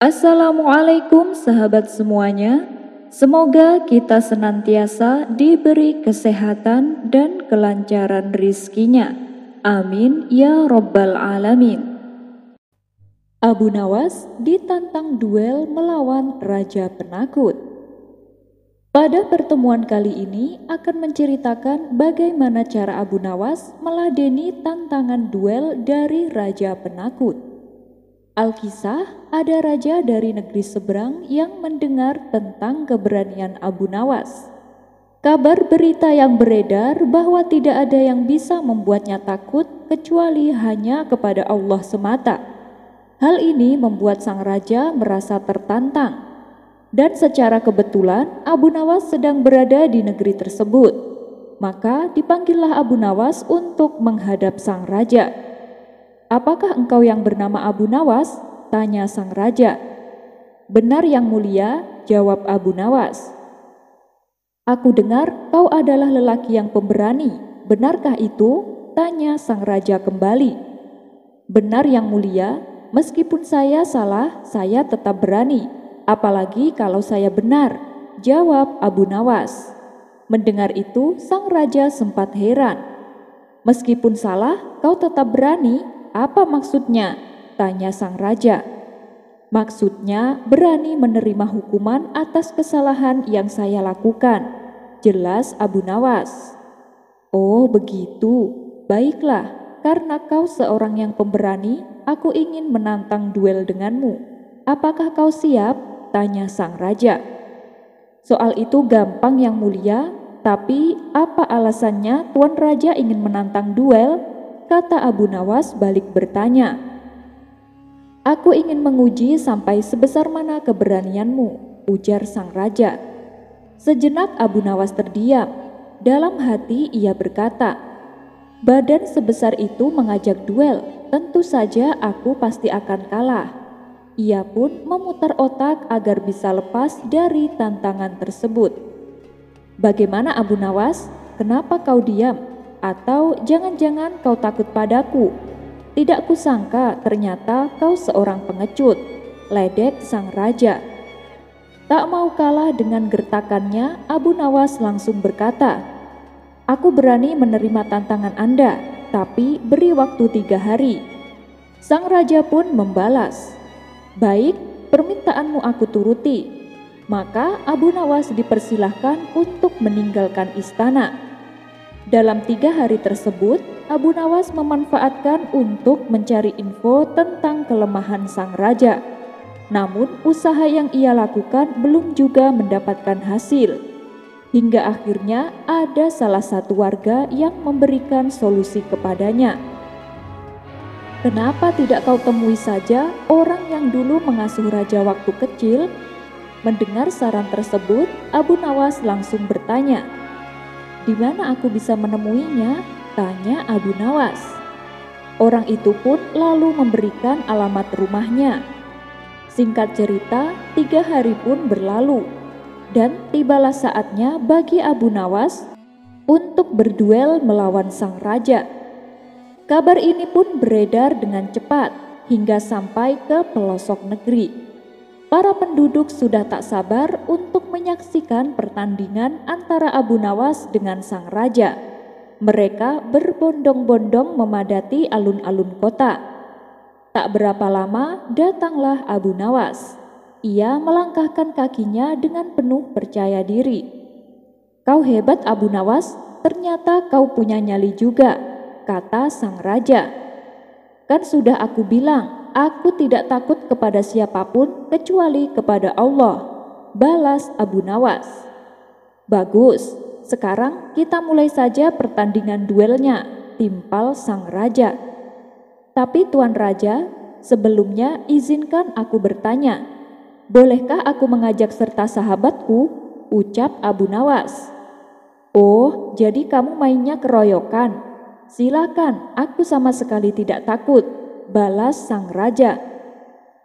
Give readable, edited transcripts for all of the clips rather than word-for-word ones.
Assalamualaikum sahabat semuanya. Semoga kita senantiasa diberi kesehatan dan kelancaran rizkinya. Amin ya Rabbal Alamin. Abu Nawas ditantang duel melawan Raja Penakut. Pada pertemuan kali ini akan menceritakan bagaimana cara Abu Nawas meladeni tantangan duel dari Raja Penakut. Alkisah, ada raja dari negeri seberang yang mendengar tentang keberanian Abu Nawas. Kabar berita yang beredar bahwa tidak ada yang bisa membuatnya takut kecuali hanya kepada Allah semata. Hal ini membuat sang raja merasa tertantang. Dan secara kebetulan Abu Nawas sedang berada di negeri tersebut. Maka dipanggillah Abu Nawas untuk menghadap sang raja. "Apakah engkau yang bernama Abu Nawas?" tanya sang raja. "Benar yang mulia," jawab Abu Nawas. "Aku dengar kau adalah lelaki yang pemberani. Benarkah itu?" tanya sang raja kembali. "Benar yang mulia, meskipun saya salah, saya tetap berani. Apalagi kalau saya benar," jawab Abu Nawas. Mendengar itu, sang raja sempat heran. "Meskipun salah, kau tetap berani? Apa maksudnya?" tanya sang raja. "Maksudnya berani menerima hukuman atas kesalahan yang saya lakukan," jelas Abu Nawas. "Oh begitu, baiklah, karena kau seorang yang pemberani, aku ingin menantang duel denganmu. Apakah kau siap?" tanya sang raja. "Soal itu gampang yang mulia, tapi apa alasannya Tuan Raja ingin menantang duel?" kata Abu Nawas balik bertanya. "Aku ingin menguji sampai sebesar mana keberanianmu," ujar sang raja. Sejenak Abu Nawas terdiam. Dalam hati ia berkata, "Badan sebesar itu mengajak duel, tentu saja aku pasti akan kalah." Ia pun memutar otak agar bisa lepas dari tantangan tersebut. "Bagaimana Abu Nawas? Kenapa kau diam? Atau jangan-jangan kau takut padaku? Tidak kusangka ternyata kau seorang pengecut," ledek sang raja. Tak mau kalah dengan gertakannya, Abu Nawas langsung berkata, "Aku berani menerima tantangan Anda, tapi beri waktu 3 hari. Sang raja pun membalas, "Baik, permintaanmu aku turuti." Maka Abu Nawas dipersilahkan untuk meninggalkan istana. Dalam 3 hari tersebut, Abu Nawas memanfaatkan untuk mencari info tentang kelemahan sang raja. Namun usaha yang ia lakukan belum juga mendapatkan hasil. Hingga akhirnya ada salah satu warga yang memberikan solusi kepadanya. "Kenapa tidak kau temui saja orang yang dulu mengasuh raja waktu kecil?" Mendengar saran tersebut, Abu Nawas langsung bertanya, "Di mana aku bisa menemuinya?" tanya Abu Nawas. Orang itu pun lalu memberikan alamat rumahnya. Singkat cerita, 3 hari pun berlalu, dan tibalah saatnya bagi Abu Nawas untuk berduel melawan sang raja. Kabar ini pun beredar dengan cepat hingga sampai ke pelosok negeri. Para penduduk sudah tak sabar untuk menyaksikan pertandingan antara Abu Nawas dengan sang raja. Mereka berbondong-bondong memadati alun-alun kota. Tak berapa lama datanglah Abu Nawas. Ia melangkahkan kakinya dengan penuh percaya diri. "Kau hebat Abu Nawas, ternyata kau punya nyali juga," kata sang raja. "Kan sudah aku bilang, aku tidak takut kepada siapapun kecuali kepada Allah," balas Abu Nawas. "Bagus, sekarang kita mulai saja pertandingan duelnya," timpal sang raja. "Tapi Tuan Raja, sebelumnya izinkan aku bertanya, bolehkah aku mengajak serta sahabatku?" ucap Abu Nawas. "Oh, jadi kamu mainnya keroyokan? Silakan, aku sama sekali tidak takut," balas sang raja.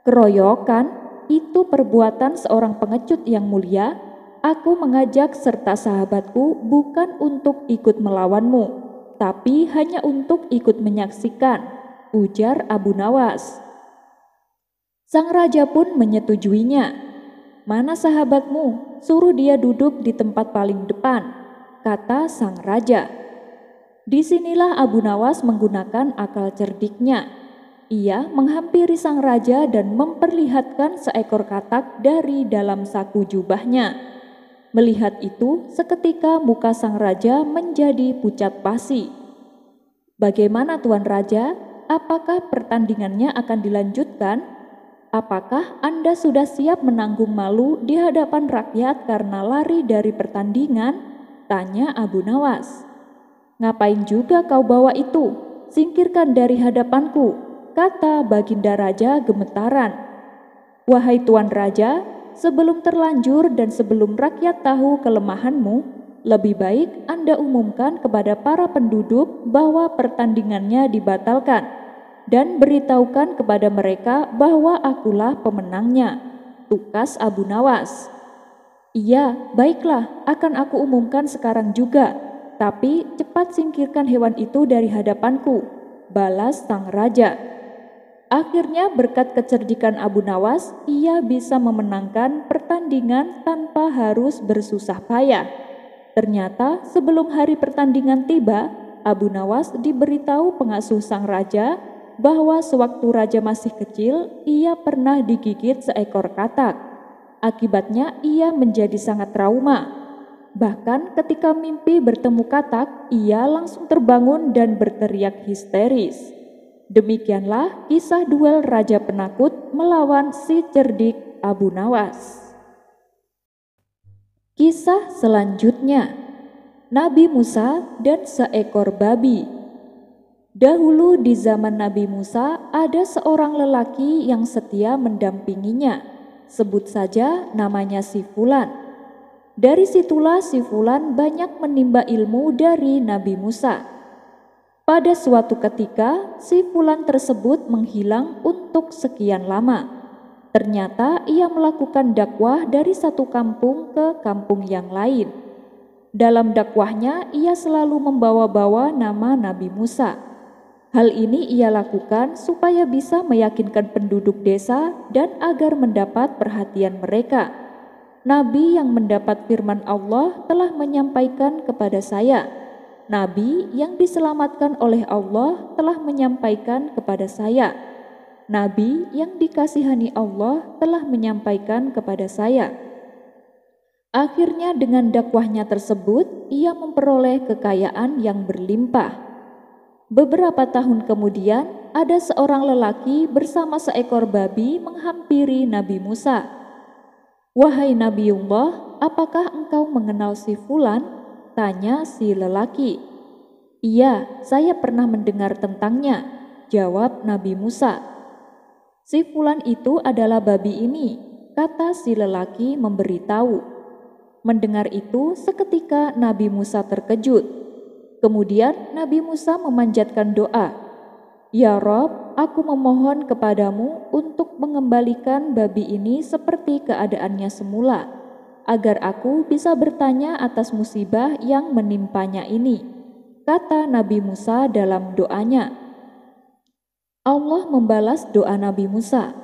"Keroyokan? Itu perbuatan seorang pengecut yang mulia. Aku mengajak serta sahabatku bukan untuk ikut melawanmu, tapi hanya untuk ikut menyaksikan," ujar Abu Nawas. Sang raja pun menyetujuinya. "Mana sahabatmu? Suruh dia duduk di tempat paling depan," kata sang raja. Disinilah Abu Nawas menggunakan akal cerdiknya. Ia menghampiri sang raja dan memperlihatkan seekor katak dari dalam saku jubahnya. Melihat itu, seketika muka sang raja menjadi pucat pasi. "Bagaimana Tuan Raja? Apakah pertandingannya akan dilanjutkan? Apakah Anda sudah siap menanggung malu di hadapan rakyat karena lari dari pertandingan?" tanya Abu Nawas. "Ngapain juga kau bawa itu? Singkirkan dari hadapanku," kata Baginda Raja gemetaran. "Wahai Tuan Raja, sebelum terlanjur dan sebelum rakyat tahu kelemahanmu, lebih baik Anda umumkan kepada para penduduk bahwa pertandingannya dibatalkan dan beritahukan kepada mereka bahwa akulah pemenangnya," tukas Abu Nawas. "Iya, baiklah, akan aku umumkan sekarang juga, tapi cepat singkirkan hewan itu dari hadapanku," balas sang raja. Akhirnya berkat kecerdikan Abu Nawas, ia bisa memenangkan pertandingan tanpa harus bersusah payah. Ternyata sebelum hari pertandingan tiba, Abu Nawas diberitahu pengasuh sang raja bahwa sewaktu raja masih kecil, ia pernah digigit seekor katak. Akibatnya ia menjadi sangat trauma. Bahkan ketika mimpi bertemu katak, ia langsung terbangun dan berteriak histeris. Demikianlah kisah duel Raja Penakut melawan si cerdik Abu Nawas. Kisah selanjutnya, Nabi Musa dan seekor babi. Dahulu di zaman Nabi Musa ada seorang lelaki yang setia mendampinginya. Sebut saja namanya si Fulan. Dari situlah si Fulan banyak menimba ilmu dari Nabi Musa. Pada suatu ketika, si Fulan tersebut menghilang untuk sekian lama. Ternyata ia melakukan dakwah dari satu kampung ke kampung yang lain. Dalam dakwahnya, ia selalu membawa-bawa nama Nabi Musa. Hal ini ia lakukan supaya bisa meyakinkan penduduk desa dan agar mendapat perhatian mereka. "Nabi yang mendapat firman Allah telah menyampaikan kepada saya. Nabi yang diselamatkan oleh Allah telah menyampaikan kepada saya. Nabi yang dikasihani Allah telah menyampaikan kepada saya." Akhirnya dengan dakwahnya tersebut, ia memperoleh kekayaan yang berlimpah. Beberapa tahun kemudian, ada seorang lelaki bersama seekor babi menghampiri Nabi Musa. "Wahai Nabiullah, apakah engkau mengenal si Fulan?" tanya si lelaki. "Iya, saya pernah mendengar tentangnya," jawab Nabi Musa. "Si Fulan itu adalah babi ini," kata si lelaki memberitahu. Mendengar itu, seketika Nabi Musa terkejut. Kemudian Nabi Musa memanjatkan doa, "Ya Rob, aku memohon kepadamu untuk mengembalikan babi ini seperti keadaannya semula, agar aku bisa bertanya atas musibah yang menimpanya ini," kata Nabi Musa dalam doanya. Allah membalas doa Nabi Musa.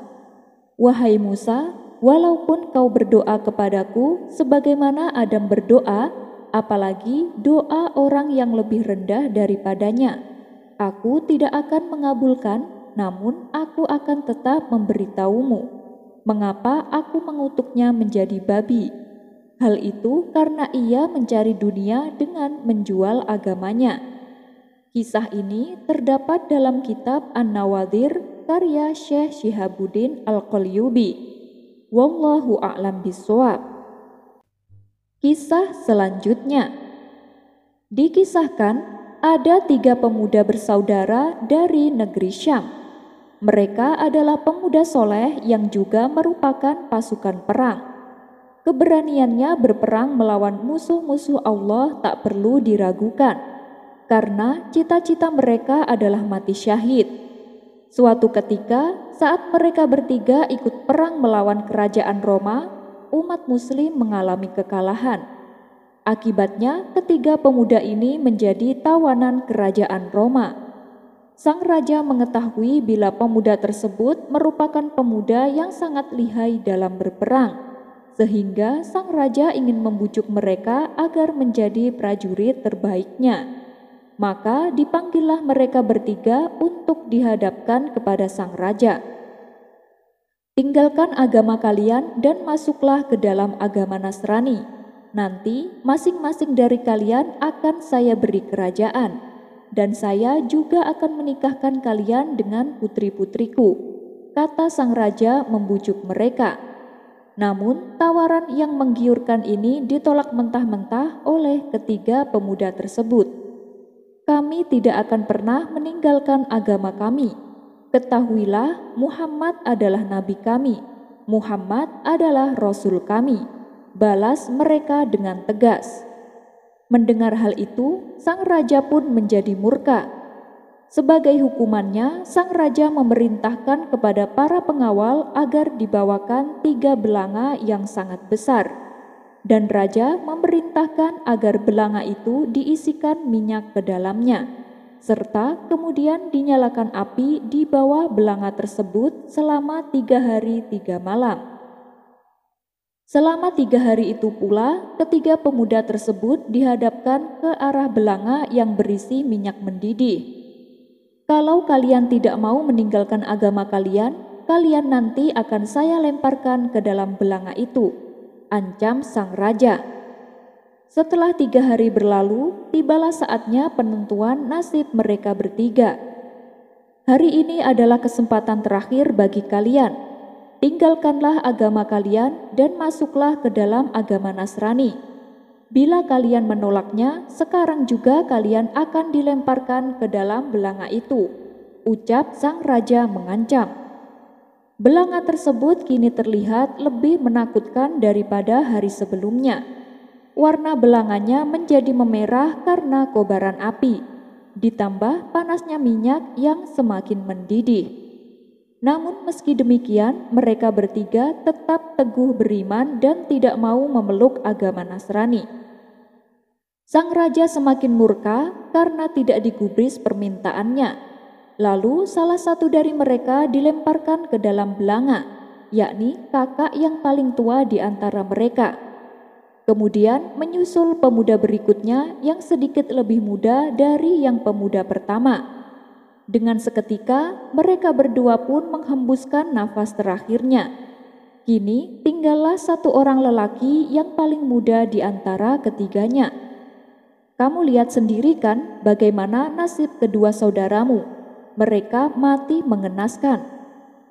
"Wahai Musa, walaupun kau berdoa kepadaku sebagaimana Adam berdoa, apalagi doa orang yang lebih rendah daripadanya, aku tidak akan mengabulkan, namun aku akan tetap memberitahumu mengapa aku mengutuknya menjadi babi. Hal itu karena ia mencari dunia dengan menjual agamanya." Kisah ini terdapat dalam kitab An-Nawadhir karya Syekh Syihabuddin Al-Qalyubi. Wallahu a'lam bishawab. Kisah selanjutnya, dikisahkan ada 3 pemuda bersaudara dari negeri Syam. Mereka adalah pemuda soleh yang juga merupakan pasukan perang. Keberaniannya berperang melawan musuh-musuh Allah tak perlu diragukan, karena cita-cita mereka adalah mati syahid. Suatu ketika, saat mereka bertiga ikut perang melawan kerajaan Roma, umat muslim mengalami kekalahan. Akibatnya, ketiga pemuda ini menjadi tawanan kerajaan Roma. Sang raja mengetahui bila pemuda tersebut merupakan pemuda yang sangat lihai dalam berperang, sehingga sang raja ingin membujuk mereka agar menjadi prajurit terbaiknya. Maka dipanggillah mereka bertiga untuk dihadapkan kepada sang raja. Tinggalkan agama kalian dan masuklah ke dalam agama Nasrani. Nanti masing-masing dari kalian akan saya beri kerajaan, dan saya juga akan menikahkan kalian dengan putri-putriku, kata sang raja membujuk mereka. Namun tawaran yang menggiurkan ini ditolak mentah-mentah oleh ketiga pemuda tersebut. Kami tidak akan pernah meninggalkan agama kami. Ketahuilah, Muhammad adalah nabi kami. Muhammad adalah rasul kami. Balas mereka dengan tegas. Mendengar hal itu, sang raja pun menjadi murka. Sebagai hukumannya, sang raja memerintahkan kepada para pengawal agar dibawakan 3 belanga yang sangat besar. Dan raja memerintahkan agar belanga itu diisikan minyak ke dalamnya, serta kemudian dinyalakan api di bawah belanga tersebut selama 3 hari 3 malam. Selama 3 hari itu pula, ketiga pemuda tersebut dihadapkan ke arah belanga yang berisi minyak mendidih. Kalau kalian tidak mau meninggalkan agama kalian, kalian nanti akan saya lemparkan ke dalam belanga itu, ancam sang raja. Setelah 3 hari berlalu, tibalah saatnya penentuan nasib mereka bertiga. Hari ini adalah kesempatan terakhir bagi kalian. Tinggalkanlah agama kalian dan masuklah ke dalam agama Nasrani. Bila kalian menolaknya, sekarang juga kalian akan dilemparkan ke dalam belanga itu, ucap sang raja mengancam. Belanga tersebut kini terlihat lebih menakutkan daripada hari sebelumnya. Warna belanganya menjadi memerah karena kobaran api, ditambah panasnya minyak yang semakin mendidih. Namun meski demikian, mereka bertiga tetap teguh beriman dan tidak mau memeluk agama Nasrani. Sang raja semakin murka karena tidak digubris permintaannya. Lalu salah satu dari mereka dilemparkan ke dalam belanga, yakni kakak yang paling tua di antara mereka. Kemudian menyusul pemuda berikutnya yang sedikit lebih muda dari yang pemuda pertama. Dengan seketika mereka berdua pun menghembuskan nafas terakhirnya. Kini tinggallah satu orang lelaki yang paling muda di antara ketiganya. Kamu lihat sendiri kan bagaimana nasib kedua saudaramu. Mereka mati mengenaskan.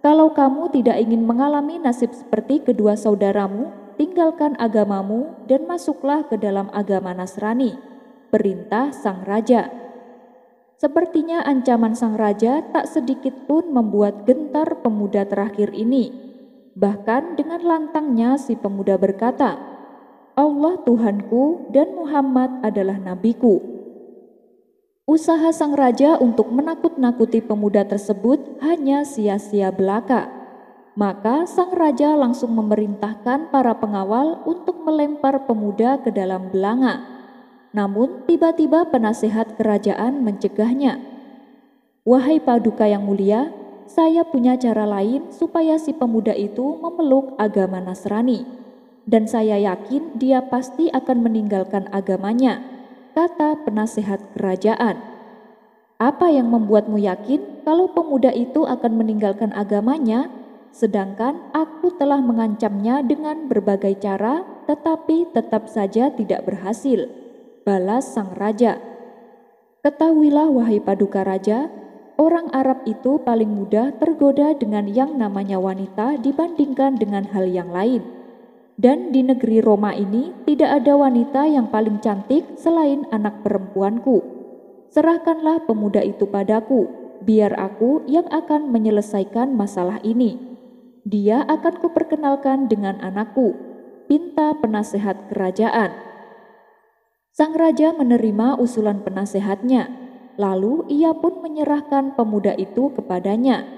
Kalau kamu tidak ingin mengalami nasib seperti kedua saudaramu, tinggalkan agamamu dan masuklah ke dalam agama Nasrani, perintah sang raja. Sepertinya ancaman sang raja tak sedikit pun membuat gentar pemuda terakhir ini. Bahkan dengan lantangnya si pemuda berkata, Allah Tuhanku dan Muhammad adalah nabiku. Usaha sang raja untuk menakut-nakuti pemuda tersebut hanya sia-sia belaka. Maka sang raja langsung memerintahkan para pengawal untuk melempar pemuda ke dalam belanga. Namun tiba-tiba penasehat kerajaan mencegahnya. Wahai paduka yang mulia, saya punya cara lain supaya si pemuda itu memeluk agama Nasrani. Dan saya yakin dia pasti akan meninggalkan agamanya, kata penasehat kerajaan. Apa yang membuatmu yakin kalau pemuda itu akan meninggalkan agamanya, sedangkan aku telah mengancamnya dengan berbagai cara, tetapi tetap saja tidak berhasil, balas sang raja. Ketahuilah wahai paduka raja, orang Arab itu paling mudah tergoda dengan yang namanya wanita dibandingkan dengan hal yang lain. Dan di negeri Roma ini tidak ada wanita yang paling cantik selain anak perempuanku. Serahkanlah pemuda itu padaku, biar aku yang akan menyelesaikan masalah ini. Dia akan kuperkenalkan dengan anakku, pinta penasehat kerajaan. Sang raja menerima usulan penasehatnya, lalu ia pun menyerahkan pemuda itu kepadanya.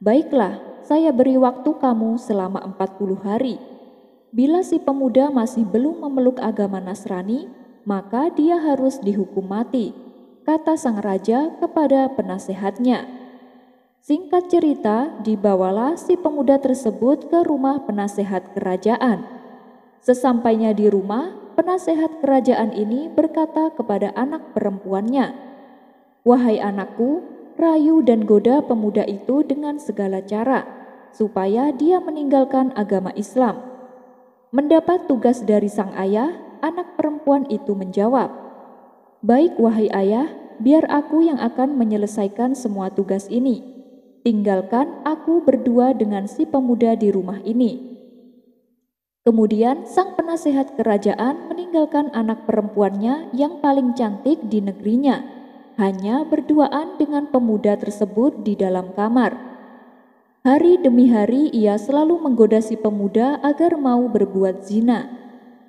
Baiklah, saya beri waktu kamu selama 40 hari. Bila si pemuda masih belum memeluk agama Nasrani, maka dia harus dihukum mati, kata sang raja kepada penasehatnya. Singkat cerita, dibawalah si pemuda tersebut ke rumah penasehat kerajaan. Sesampainya di rumah, penasehat kerajaan ini berkata kepada anak perempuannya, "Wahai anakku, rayu dan goda pemuda itu dengan segala cara, supaya dia meninggalkan agama Islam." Mendapat tugas dari sang ayah, anak perempuan itu menjawab, "Baik wahai ayah, biar aku yang akan menyelesaikan semua tugas ini. Tinggalkan aku berdua dengan si pemuda di rumah ini." Kemudian sang penasehat kerajaan meninggalkan anak perempuannya yang paling cantik di negerinya, hanya berduaan dengan pemuda tersebut di dalam kamar. Hari demi hari ia selalu menggoda si pemuda agar mau berbuat zina.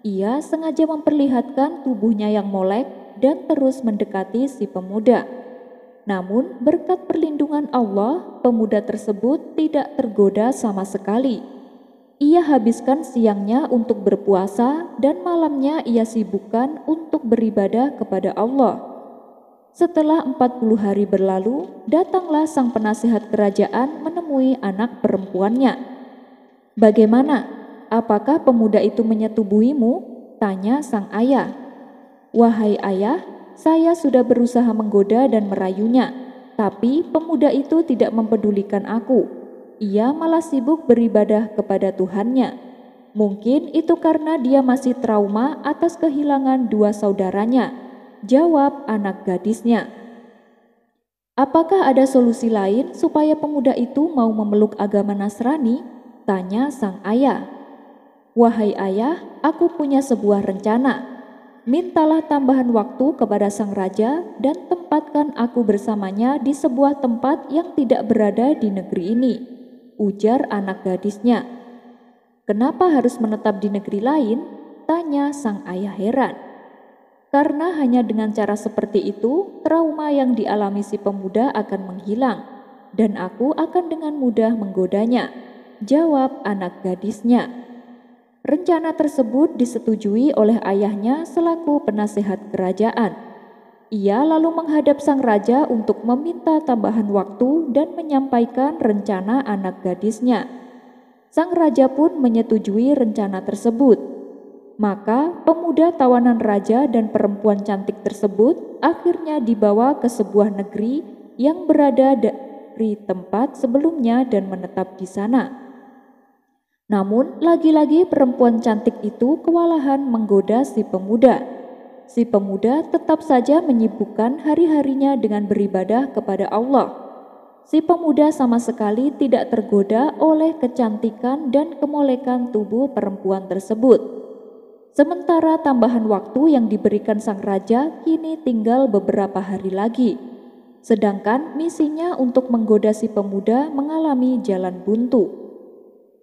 Ia sengaja memperlihatkan tubuhnya yang molek dan terus mendekati si pemuda. Namun berkat perlindungan Allah, pemuda tersebut tidak tergoda sama sekali. Ia habiskan siangnya untuk berpuasa dan malamnya ia sibukkan untuk beribadah kepada Allah. Setelah 40 hari berlalu, datanglah sang penasehat kerajaan menemui anak perempuannya. "Bagaimana? Apakah pemuda itu menyetubuhimu?" tanya sang ayah. "Wahai ayah, saya sudah berusaha menggoda dan merayunya, tapi pemuda itu tidak mempedulikan aku. Ia malah sibuk beribadah kepada Tuhannya. Mungkin itu karena dia masih trauma atas kehilangan dua saudaranya," jawab anak gadisnya. "Apakah ada solusi lain supaya pemuda itu mau memeluk agama Nasrani?" tanya sang ayah. "Wahai ayah, aku punya sebuah rencana. Mintalah tambahan waktu kepada sang raja dan tempatkan aku bersamanya di sebuah tempat yang tidak berada di negeri ini," ujar anak gadisnya. "Kenapa harus menetap di negeri lain?" tanya sang ayah heran. "Karena hanya dengan cara seperti itu, trauma yang dialami si pemuda akan menghilang, dan aku akan dengan mudah menggodanya," jawab anak gadisnya. Rencana tersebut disetujui oleh ayahnya selaku penasehat kerajaan. Ia lalu menghadap sang raja untuk meminta tambahan waktu dan menyampaikan rencana anak gadisnya. Sang raja pun menyetujui rencana tersebut. Maka pemuda tawanan raja dan perempuan cantik tersebut akhirnya dibawa ke sebuah negeri yang berada dari tempat sebelumnya dan menetap di sana. Namun lagi-lagi perempuan cantik itu kewalahan menggoda si pemuda. Si pemuda tetap saja menyibukkan hari-harinya dengan beribadah kepada Allah. Si pemuda sama sekali tidak tergoda oleh kecantikan dan kemolekan tubuh perempuan tersebut. Sementara tambahan waktu yang diberikan sang raja kini tinggal beberapa hari lagi. Sedangkan misinya untuk menggoda si pemuda mengalami jalan buntu.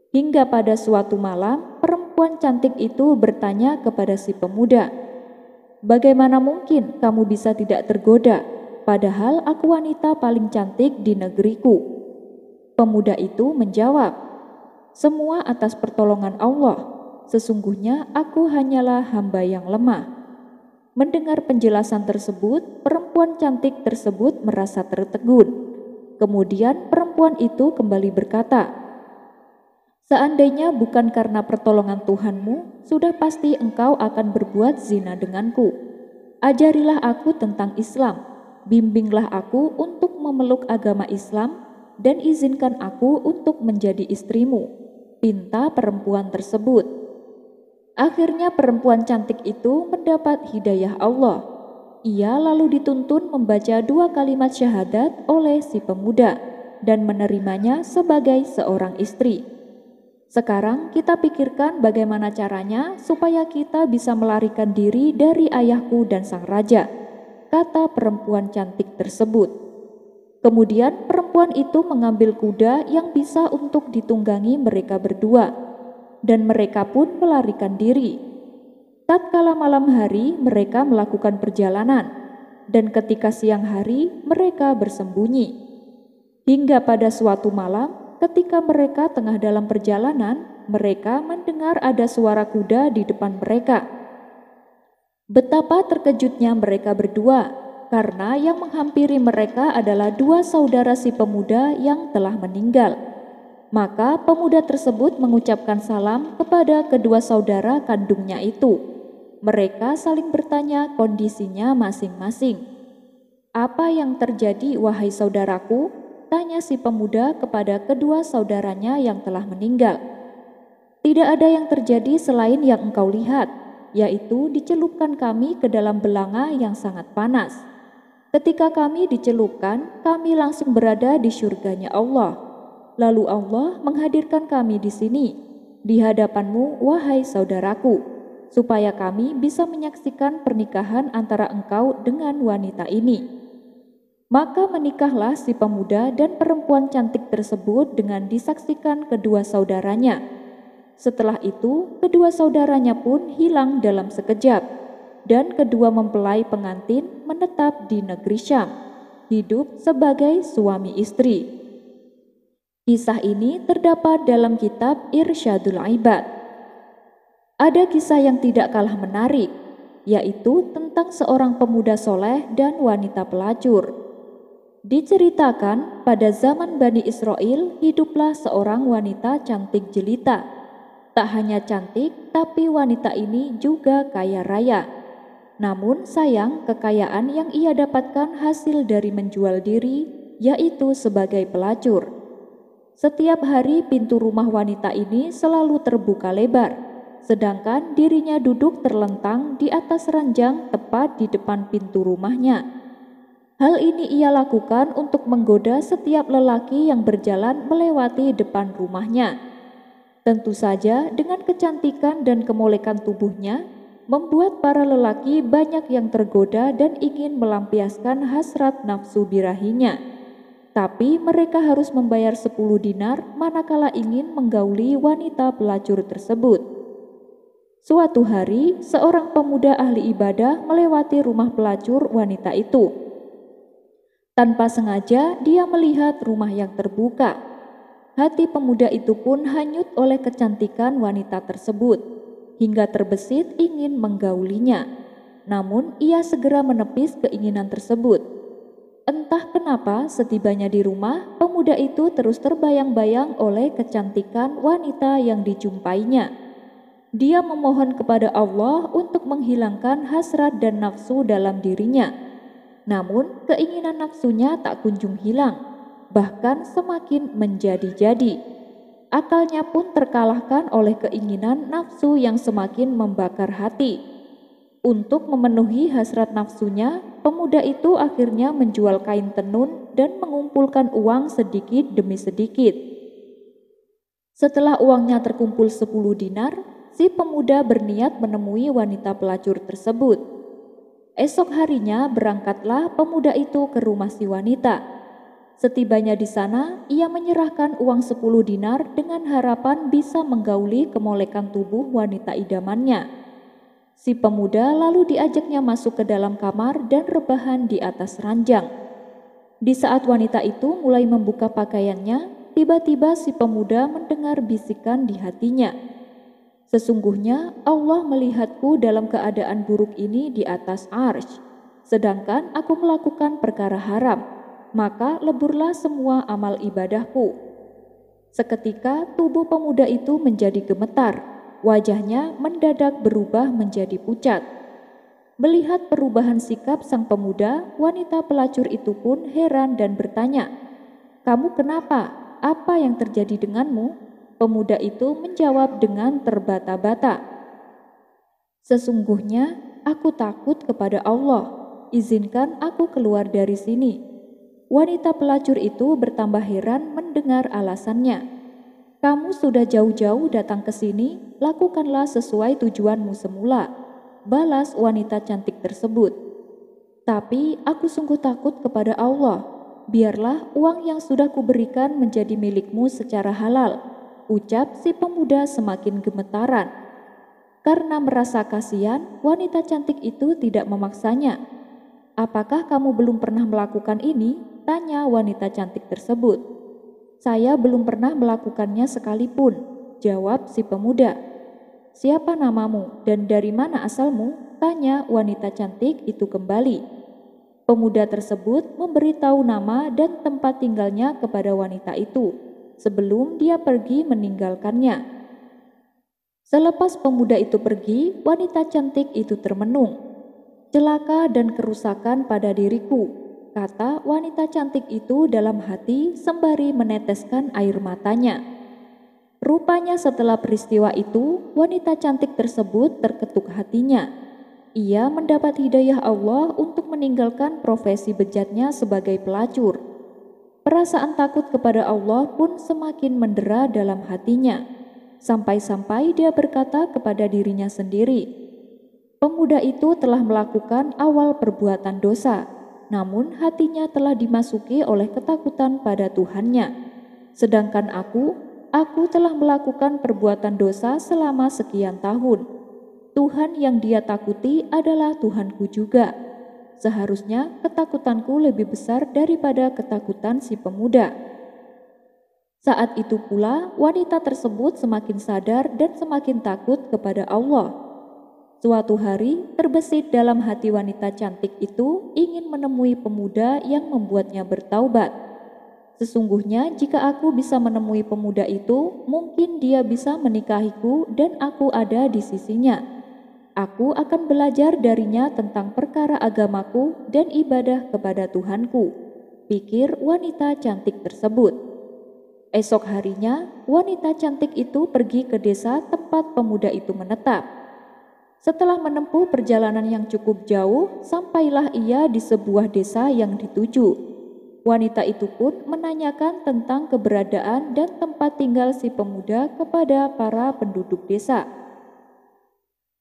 Hingga pada suatu malam, perempuan cantik itu bertanya kepada si pemuda, "Bagaimana mungkin kamu bisa tidak tergoda, padahal aku wanita paling cantik di negeriku?" Pemuda itu menjawab, "Semua atas pertolongan Allah. Sesungguhnya aku hanyalah hamba yang lemah." Mendengar penjelasan tersebut, perempuan cantik tersebut merasa tertegun. Kemudian perempuan itu kembali berkata, "Seandainya bukan karena pertolongan Tuhanmu, sudah pasti engkau akan berbuat zina denganku. Ajarilah aku tentang Islam, bimbinglah aku untuk memeluk agama Islam, dan izinkan aku untuk menjadi istrimu," pinta perempuan tersebut. Akhirnya perempuan cantik itu mendapat hidayah Allah. Ia lalu dituntun membaca 2 kalimat syahadat oleh si pemuda dan menerimanya sebagai seorang istri. Sekarang kita pikirkan bagaimana caranya supaya kita bisa melarikan diri dari ayahku dan sang raja, kata perempuan cantik tersebut. Kemudian perempuan itu mengambil kuda yang bisa untuk ditunggangi mereka berdua, dan mereka pun melarikan diri. Tatkala malam hari mereka melakukan perjalanan, dan ketika siang hari mereka bersembunyi. Hingga pada suatu malam, ketika mereka tengah dalam perjalanan, mereka mendengar ada suara kuda di depan mereka. Betapa terkejutnya mereka berdua. karena yang menghampiri mereka adalah dua saudara si pemuda yang telah meninggal. Maka pemuda tersebut mengucapkan salam kepada kedua saudara kandungnya itu. Mereka saling bertanya kondisinya masing-masing. "Apa yang terjadi, wahai saudaraku?" tanya si pemuda kepada kedua saudaranya yang telah meninggal. "Tidak ada yang terjadi selain yang engkau lihat, yaitu dicelupkan kami ke dalam belanga yang sangat panas. Ketika kami dicelupkan, kami langsung berada di syurganya Allah. Lalu Allah menghadirkan kami di sini, di hadapanmu, wahai saudaraku, supaya kami bisa menyaksikan pernikahan antara engkau dengan wanita ini." Maka menikahlah si pemuda dan perempuan cantik tersebut dengan disaksikan kedua saudaranya. Setelah itu, kedua saudaranya pun hilang dalam sekejap, dan kedua mempelai pengantin menetap di negeri Syam, hidup sebagai suami istri. Kisah ini terdapat dalam kitab Irsyadul Ibad. Ada kisah yang tidak kalah menarik, yaitu tentang seorang pemuda soleh dan wanita pelacur. Diceritakan pada zaman Bani Israel hiduplah seorang wanita cantik jelita. Tak hanya cantik, tapi wanita ini juga kaya raya. Namun sayang, kekayaan yang ia dapatkan hasil dari menjual diri, yaitu sebagai pelacur. Setiap hari pintu rumah wanita ini selalu terbuka lebar, sedangkan dirinya duduk terlentang di atas ranjang tepat di depan pintu rumahnya. Hal ini ia lakukan untuk menggoda setiap lelaki yang berjalan melewati depan rumahnya. Tentu saja dengan kecantikan dan kemolekan tubuhnya, membuat para lelaki banyak yang tergoda dan ingin melampiaskan hasrat nafsu birahinya. Tapi mereka harus membayar 10 dinar manakala ingin menggauli wanita pelacur tersebut. Suatu hari, seorang pemuda ahli ibadah melewati rumah pelacur wanita itu. Tanpa sengaja dia melihat rumah yang terbuka. Hati pemuda itu pun hanyut oleh kecantikan wanita tersebut, hingga terbesit ingin menggaulinya. Namun ia segera menepis keinginan tersebut. Entah kenapa setibanya di rumah, pemuda itu terus terbayang-bayang oleh kecantikan wanita yang dijumpainya. Dia memohon kepada Allah untuk menghilangkan hasrat dan nafsu dalam dirinya. Namun keinginan nafsunya tak kunjung hilang, bahkan semakin menjadi-jadi. Akalnya pun terkalahkan oleh keinginan nafsu yang semakin membakar hati. Untuk memenuhi hasrat nafsunya, pemuda itu akhirnya menjual kain tenun dan mengumpulkan uang sedikit demi sedikit. Setelah uangnya terkumpul 10 dinar, si pemuda berniat menemui wanita pelacur tersebut. Esok harinya berangkatlah pemuda itu ke rumah si wanita. Setibanya di sana, ia menyerahkan uang 10 dinar dengan harapan bisa menggauli kemolekan tubuh wanita idamannya. Si pemuda lalu diajaknya masuk ke dalam kamar dan rebahan di atas ranjang. Di saat wanita itu mulai membuka pakaiannya, tiba-tiba si pemuda mendengar bisikan di hatinya. "Sesungguhnya Allah melihatku dalam keadaan buruk ini di atas arsy, sedangkan aku melakukan perkara haram, maka leburlah semua amal ibadahku." Seketika tubuh pemuda itu menjadi gemetar, wajahnya mendadak berubah menjadi pucat. Melihat perubahan sikap sang pemuda, wanita pelacur itu pun heran dan bertanya, "Kamu kenapa? Apa yang terjadi denganmu?" Pemuda itu menjawab dengan terbata-bata, "Sesungguhnya aku takut kepada Allah. Izinkan aku keluar dari sini." Wanita pelacur itu bertambah heran mendengar alasannya. "Kamu sudah jauh-jauh datang ke sini, lakukanlah sesuai tujuanmu semula," balas wanita cantik tersebut. "Tapi aku sungguh takut kepada Allah. Biarlah uang yang sudah kuberikan menjadi milikmu secara halal," ucap si pemuda semakin gemetaran. Karena merasa kasihan, wanita cantik itu tidak memaksanya. "Apakah kamu belum pernah melakukan ini?" tanya wanita cantik tersebut. "Saya belum pernah melakukannya sekalipun," jawab si pemuda. "Siapa namamu dan dari mana asalmu?" tanya wanita cantik itu kembali. Pemuda tersebut memberitahu nama dan tempat tinggalnya kepada wanita itu sebelum dia pergi meninggalkannya. Selepas pemuda itu pergi, wanita cantik itu termenung. "Celaka dan kerusakan pada diriku," kata wanita cantik itu dalam hati sembari meneteskan air matanya. Rupanya setelah peristiwa itu, wanita cantik tersebut terketuk hatinya. Ia mendapat hidayah Allah untuk meninggalkan profesi bejatnya sebagai pelacur. Perasaan takut kepada Allah pun semakin mendera dalam hatinya, sampai-sampai dia berkata kepada dirinya sendiri, "Pemuda itu telah melakukan awal perbuatan dosa, namun hatinya telah dimasuki oleh ketakutan pada Tuhannya. Sedangkan aku telah melakukan perbuatan dosa selama sekian tahun. Tuhan yang dia takuti adalah Tuhanku juga. Seharusnya ketakutanku lebih besar daripada ketakutan si pemuda." Saat itu pula wanita tersebut semakin sadar dan semakin takut kepada Allah. Suatu hari terbesit dalam hati wanita cantik itu ingin menemui pemuda yang membuatnya bertaubat. "Sesungguhnya jika aku bisa menemui pemuda itu, mungkin dia bisa menikahiku dan aku ada di sisinya. Aku akan belajar darinya tentang perkara agamaku dan ibadah kepada Tuhanku," pikir wanita cantik tersebut. Esok harinya, wanita cantik itu pergi ke desa tempat pemuda itu menetap. Setelah menempuh perjalanan yang cukup jauh, sampailah ia di sebuah desa yang dituju. Wanita itu pun menanyakan tentang keberadaan dan tempat tinggal si pemuda kepada para penduduk desa.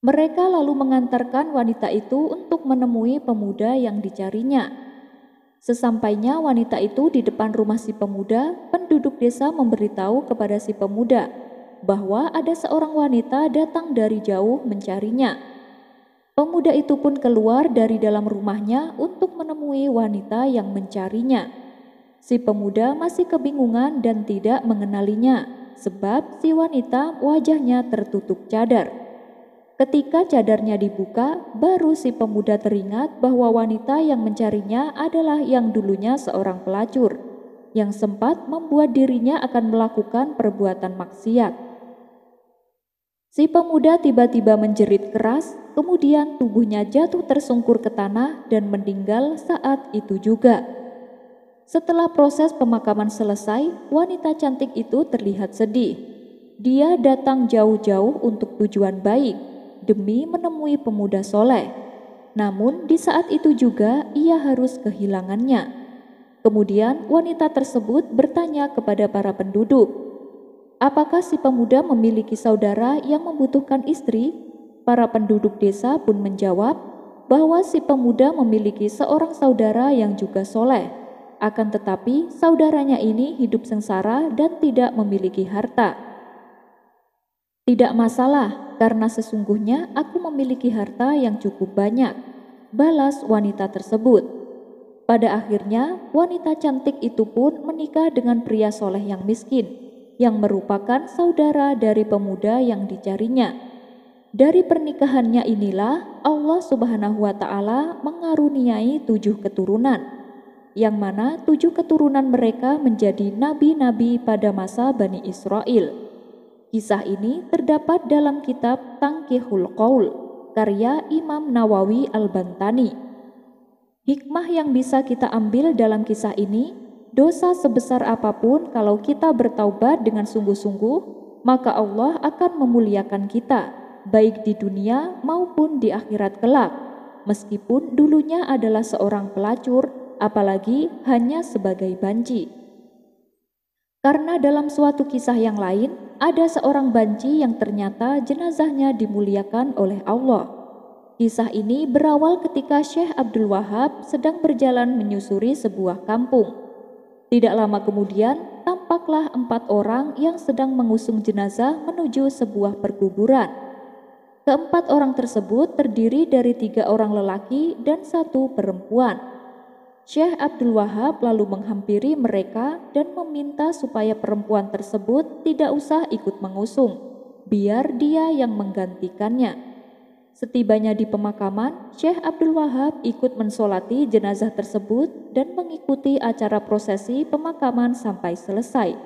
Mereka lalu mengantarkan wanita itu untuk menemui pemuda yang dicarinya. Sesampainya wanita itu di depan rumah si pemuda, penduduk desa memberitahu kepada si pemuda bahwa ada seorang wanita datang dari jauh mencarinya. Pemuda itu pun keluar dari dalam rumahnya untuk menemui wanita yang mencarinya. Si pemuda masih kebingungan dan tidak mengenalinya, sebab si wanita wajahnya tertutup cadar. Ketika cadarnya dibuka, baru si pemuda teringat bahwa wanita yang mencarinya adalah yang dulunya seorang pelacur, yang sempat membuat dirinya akan melakukan perbuatan maksiat. Si pemuda tiba-tiba menjerit keras, kemudian tubuhnya jatuh tersungkur ke tanah dan meninggal saat itu juga. Setelah proses pemakaman selesai, wanita cantik itu terlihat sedih. Dia datang jauh-jauh untuk tujuan baik, demi menemui pemuda soleh. Namun di saat itu juga ia harus kehilangannya. Kemudian wanita tersebut bertanya kepada para penduduk, "Apakah si pemuda memiliki saudara yang membutuhkan istri?" Para penduduk desa pun menjawab bahwa si pemuda memiliki seorang saudara yang juga soleh. Akan tetapi saudaranya ini hidup sengsara dan tidak memiliki harta. "Tidak masalah, karena sesungguhnya aku memiliki harta yang cukup banyak," balas wanita tersebut. Pada akhirnya, wanita cantik itu pun menikah dengan pria soleh yang miskin, yang merupakan saudara dari pemuda yang dicarinya. Dari pernikahannya inilah Allah Subhanahu wa Ta'ala mengaruniai 7 keturunan, yang mana 7 keturunan mereka menjadi nabi-nabi pada masa Bani Israel. Kisah ini terdapat dalam kitab Tanqihul Qaul, karya Imam Nawawi Al-Bantani. Hikmah yang bisa kita ambil dalam kisah ini, dosa sebesar apapun kalau kita bertaubat dengan sungguh-sungguh, maka Allah akan memuliakan kita, baik di dunia maupun di akhirat kelak, meskipun dulunya adalah seorang pelacur, apalagi hanya sebagai banci. Karena dalam suatu kisah yang lain, ada seorang banci yang ternyata jenazahnya dimuliakan oleh Allah. Kisah ini berawal ketika Syekh Abdul Wahab sedang berjalan menyusuri sebuah kampung. Tidak lama kemudian, tampaklah 4 orang yang sedang mengusung jenazah menuju sebuah perkuburan. Keempat orang tersebut terdiri dari 3 orang lelaki dan 1 perempuan. Syekh Abdul Wahab lalu menghampiri mereka dan meminta supaya perempuan tersebut tidak usah ikut mengusung, biar dia yang menggantikannya. Setibanya di pemakaman, Syekh Abdul Wahab ikut mensolati jenazah tersebut dan mengikuti acara prosesi pemakaman sampai selesai.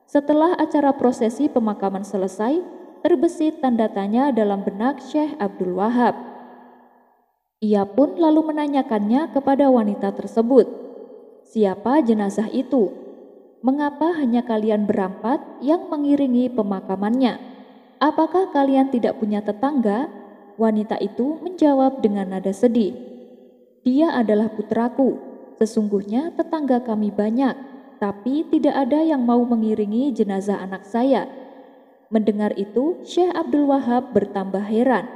Setelah acara prosesi pemakaman selesai, terbesit tanda tanya dalam benak Syekh Abdul Wahab. Ia pun lalu menanyakannya kepada wanita tersebut, "Siapa jenazah itu? Mengapa hanya kalian berempat yang mengiringi pemakamannya? Apakah kalian tidak punya tetangga?" Wanita itu menjawab dengan nada sedih, "Dia adalah putraku. Sesungguhnya tetangga kami banyak, tapi tidak ada yang mau mengiringi jenazah anak saya." Mendengar itu, Syekh Abdul Wahab bertambah heran.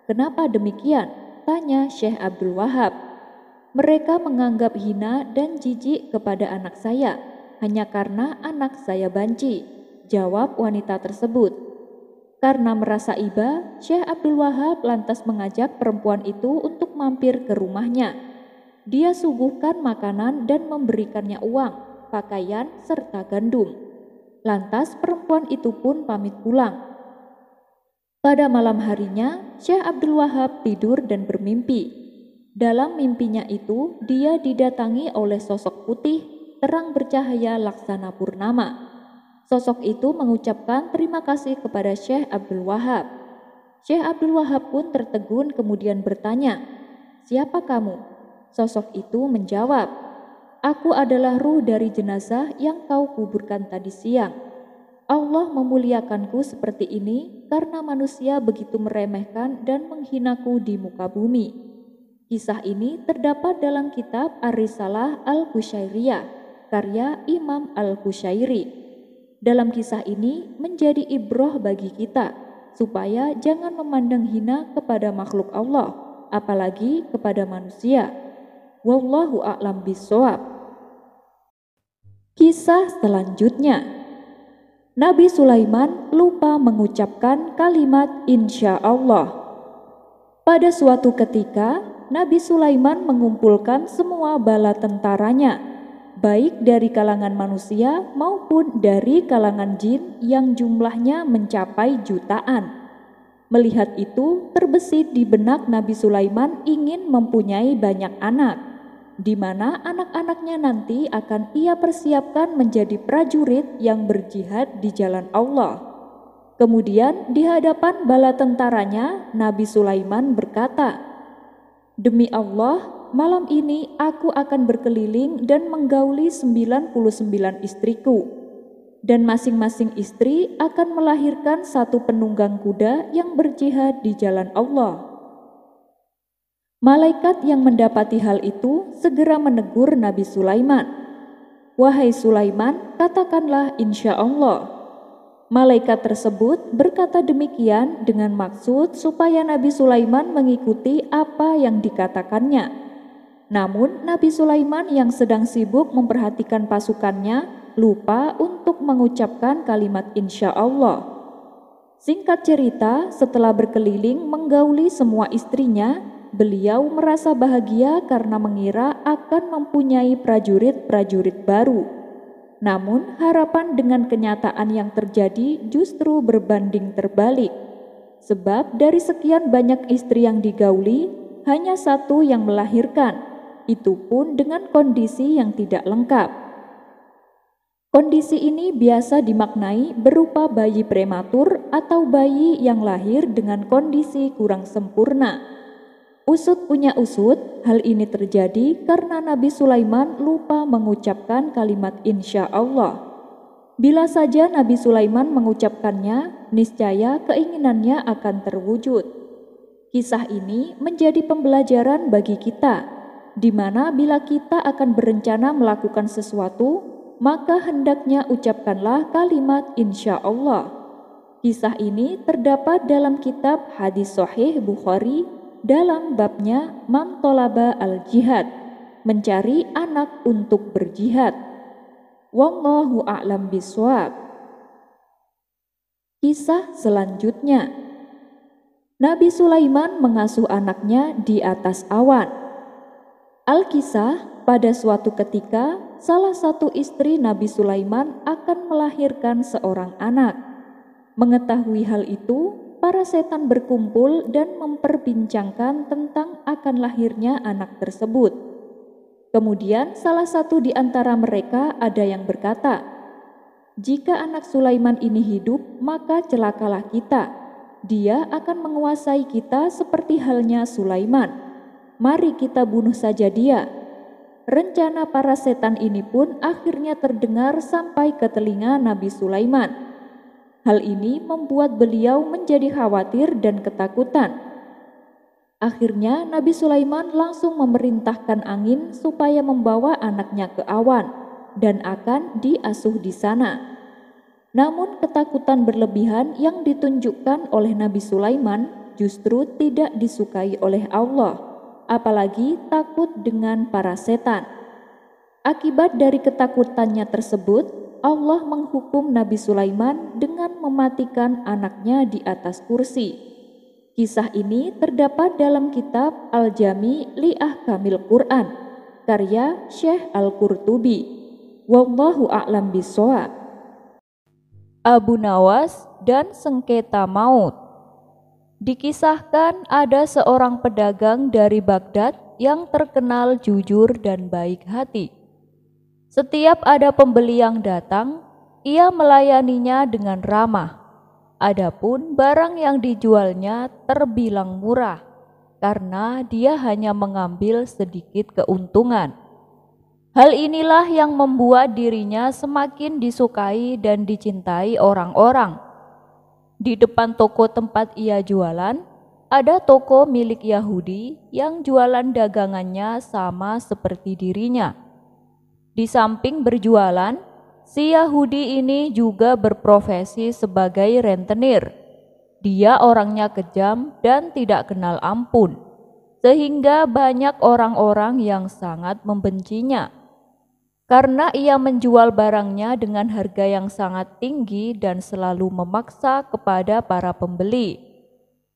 "Kenapa demikian?" tanya Syekh Abdul Wahab. "Mereka menganggap hina dan jijik kepada anak saya, hanya karena anak saya banci," jawab wanita tersebut. Karena merasa iba, Syekh Abdul Wahab lantas mengajak perempuan itu untuk mampir ke rumahnya. Dia suguhkan makanan dan memberikannya uang, pakaian, serta gandum. Lantas perempuan itu pun pamit pulang. Pada malam harinya, Syekh Abdul Wahab tidur dan bermimpi. Dalam mimpinya itu, dia didatangi oleh sosok putih, terang bercahaya laksana purnama. Sosok itu mengucapkan terima kasih kepada Syekh Abdul Wahab. Syekh Abdul Wahab pun tertegun kemudian bertanya, "Siapa kamu?" Sosok itu menjawab, "Aku adalah ruh dari jenazah yang kau kuburkan tadi siang. Allah memuliakanku seperti ini karena manusia begitu meremehkan dan menghinaku di muka bumi." Kisah ini terdapat dalam kitab Ar-Risalah Al-Qusyairiyah, karya Imam Al-Qusyairi. Dalam kisah ini menjadi ibrah bagi kita, supaya jangan memandang hina kepada makhluk Allah, apalagi kepada manusia. Wallahu a'lam bishawab. Kisah selanjutnya, Nabi Sulaiman lupa mengucapkan kalimat insya Allah. Pada suatu ketika, Nabi Sulaiman mengumpulkan semua bala tentaranya, baik dari kalangan manusia maupun dari kalangan jin yang jumlahnya mencapai jutaan. Melihat itu, terbesit di benak Nabi Sulaiman ingin mempunyai banyak anak, di mana anak-anaknya nanti akan ia persiapkan menjadi prajurit yang berjihad di jalan Allah. Kemudian di hadapan bala tentaranya, Nabi Sulaiman berkata, "Demi Allah, malam ini aku akan berkeliling dan menggauli 99 istriku, dan masing-masing istri akan melahirkan satu penunggang kuda yang berjihad di jalan Allah." Malaikat yang mendapati hal itu segera menegur Nabi Sulaiman, "Wahai Sulaiman, katakanlah insya Allah." Malaikat tersebut berkata demikian dengan maksud supaya Nabi Sulaiman mengikuti apa yang dikatakannya. Namun Nabi Sulaiman yang sedang sibuk memperhatikan pasukannya lupa untuk mengucapkan kalimat insya Allah. Singkat cerita, setelah berkeliling menggauli semua istrinya, beliau merasa bahagia karena mengira akan mempunyai prajurit-prajurit baru. Namun harapan dengan kenyataan yang terjadi justru berbanding terbalik. Sebab dari sekian banyak istri yang digauli, hanya satu yang melahirkan, itu pun dengan kondisi yang tidak lengkap. Kondisi ini biasa dimaknai berupa bayi prematur atau bayi yang lahir dengan kondisi kurang sempurna. Usut punya usut, hal ini terjadi karena Nabi Sulaiman lupa mengucapkan kalimat insya Allah. Bila saja Nabi Sulaiman mengucapkannya, niscaya keinginannya akan terwujud. Kisah ini menjadi pembelajaran bagi kita, di mana bila kita akan berencana melakukan sesuatu, maka hendaknya ucapkanlah kalimat insya Allah. Kisah ini terdapat dalam kitab Hadis Sahih Bukhari dalam babnya Man Tolaba al-Jihad, mencari anak untuk berjihad. Wallahu a'lam bishawab. Kisah selanjutnya, Nabi Sulaiman mengasuh anaknya di atas awan. Al-Kisah, pada suatu ketika salah satu istri Nabi Sulaiman akan melahirkan seorang anak. Mengetahui hal itu, para setan berkumpul dan memperbincangkan tentang akan lahirnya anak tersebut. Kemudian salah satu di antara mereka ada yang berkata, "Jika anak Sulaiman ini hidup, maka celakalah kita. Dia akan menguasai kita seperti halnya Sulaiman. Mari kita bunuh saja dia." Rencana para setan ini pun akhirnya terdengar sampai ke telinga Nabi Sulaiman. Hal ini membuat beliau menjadi khawatir dan ketakutan. Akhirnya Nabi Sulaiman langsung memerintahkan angin supaya membawa anaknya ke awan dan akan diasuh di sana. Namun ketakutan berlebihan yang ditunjukkan oleh Nabi Sulaiman justru tidak disukai oleh Allah, apalagi takut dengan para setan. Akibat dari ketakutannya tersebut, Allah menghukum Nabi Sulaiman dengan mematikan anaknya di atas kursi. Kisah ini terdapat dalam kitab Al-Jami li Ahkamil Quran, karya Syekh Al-Qurtubi. Wallahu a'lam bishawab. Abu Nawas dan sengketa maut. Dikisahkan ada seorang pedagang dari Baghdad yang terkenal jujur dan baik hati. Setiap ada pembeli yang datang, ia melayaninya dengan ramah. Adapun barang yang dijualnya terbilang murah, karena dia hanya mengambil sedikit keuntungan. Hal inilah yang membuat dirinya semakin disukai dan dicintai orang-orang. Di depan toko tempat ia jualan, ada toko milik Yahudi yang jualan dagangannya sama seperti dirinya. Di samping berjualan, si Yahudi ini juga berprofesi sebagai rentenir. Dia orangnya kejam dan tidak kenal ampun, sehingga banyak orang-orang yang sangat membencinya. Karena ia menjual barangnya dengan harga yang sangat tinggi dan selalu memaksa kepada para pembeli.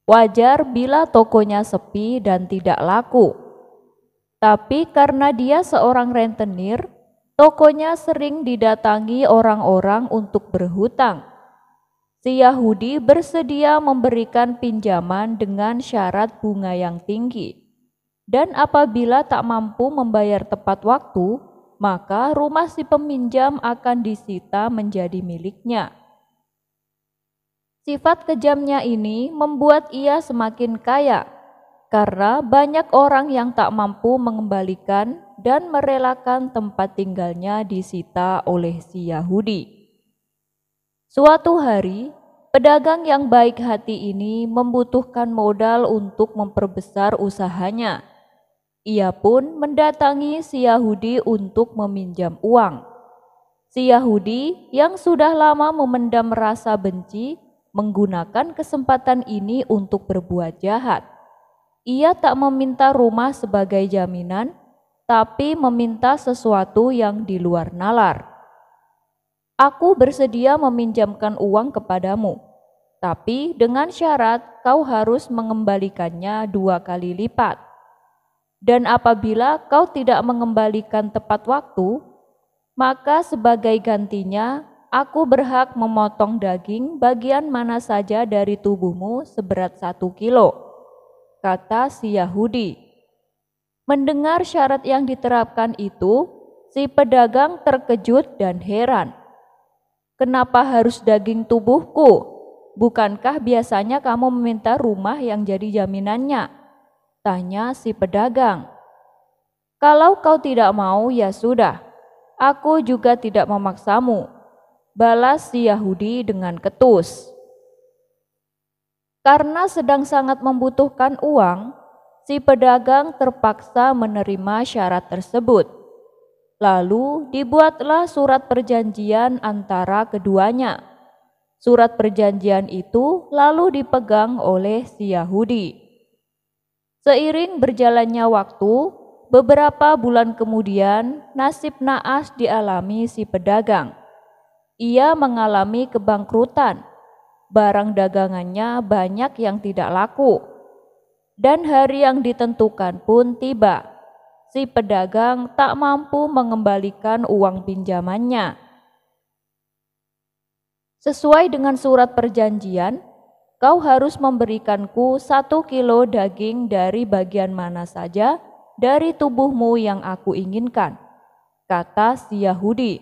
Wajar bila tokonya sepi dan tidak laku. Tapi karena dia seorang rentenir, tokonya sering didatangi orang-orang untuk berhutang. Si Yahudi bersedia memberikan pinjaman dengan syarat bunga yang tinggi. Dan apabila tak mampu membayar tepat waktu, maka rumah si peminjam akan disita menjadi miliknya. Sifat kejamnya ini membuat ia semakin kaya, karena banyak orang yang tak mampu mengembalikan dan merelakan tempat tinggalnya disita oleh si Yahudi. Suatu hari, pedagang yang baik hati ini membutuhkan modal untuk memperbesar usahanya. Ia pun mendatangi si Yahudi untuk meminjam uang. Si Yahudi yang sudah lama memendam rasa benci menggunakan kesempatan ini untuk berbuat jahat. Ia tak meminta rumah sebagai jaminan, tapi meminta sesuatu yang di luar nalar. "Aku bersedia meminjamkan uang kepadamu, tapi dengan syarat kau harus mengembalikannya 2 kali lipat. Dan apabila kau tidak mengembalikan tepat waktu, maka sebagai gantinya aku berhak memotong daging bagian mana saja dari tubuhmu seberat 1 kilo, kata si Yahudi. Mendengar syarat yang diterapkan itu, si pedagang terkejut dan heran. "Kenapa harus daging tubuhku? Bukankah biasanya kamu meminta rumah yang jadi jaminannya?" tanya si pedagang. "Kalau kau tidak mau, ya sudah. Aku juga tidak memaksamu," balas si Yahudi dengan ketus. Karena sedang sangat membutuhkan uang, si pedagang terpaksa menerima syarat tersebut. Lalu dibuatlah surat perjanjian antara keduanya. Surat perjanjian itu lalu dipegang oleh si Yahudi. Seiring berjalannya waktu, beberapa bulan kemudian nasib naas dialami si pedagang. Ia mengalami kebangkrutan. Barang dagangannya banyak yang tidak laku. Dan hari yang ditentukan pun tiba. Si pedagang tak mampu mengembalikan uang pinjamannya. Sesuai dengan surat perjanjian, kau harus memberikanku 1 kilo daging dari bagian mana saja dari tubuhmu yang aku inginkan, kata si Yahudi.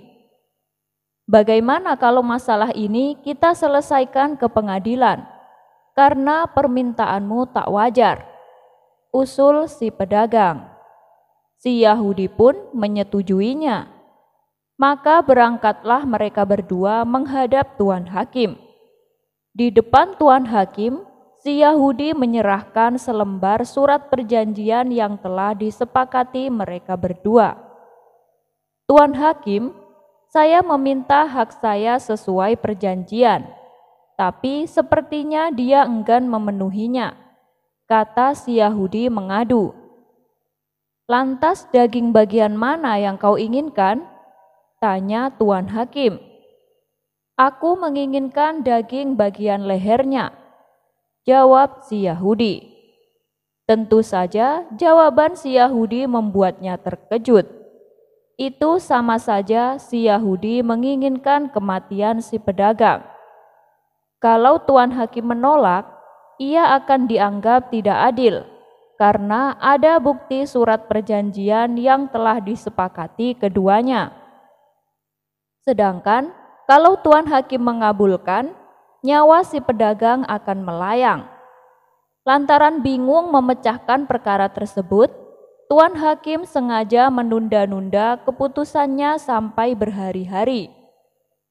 Bagaimana kalau masalah ini kita selesaikan ke pengadilan, karena permintaanmu tak wajar, usul si pedagang. Si Yahudi pun menyetujuinya. Maka berangkatlah mereka berdua menghadap Tuan Hakim. Di depan Tuan Hakim, si Yahudi menyerahkan selembar surat perjanjian yang telah disepakati mereka berdua. Tuan Hakim, saya meminta hak saya sesuai perjanjian, tapi sepertinya dia enggan memenuhinya, kata si Yahudi mengadu. Lantas daging bagian mana yang kau inginkan? Tanya Tuan Hakim. Aku menginginkan daging bagian lehernya, jawab si Yahudi. Tentu saja jawaban si Yahudi membuatnya terkejut. Itu sama saja si Yahudi menginginkan kematian si pedagang. Kalau Tuan Hakim menolak, ia akan dianggap tidak adil, karena ada bukti surat perjanjian yang telah disepakati keduanya. Sedangkan kalau Tuan Hakim mengabulkan, nyawa si pedagang akan melayang. Lantaran bingung memecahkan perkara tersebut, Tuan Hakim sengaja menunda-nunda keputusannya sampai berhari-hari,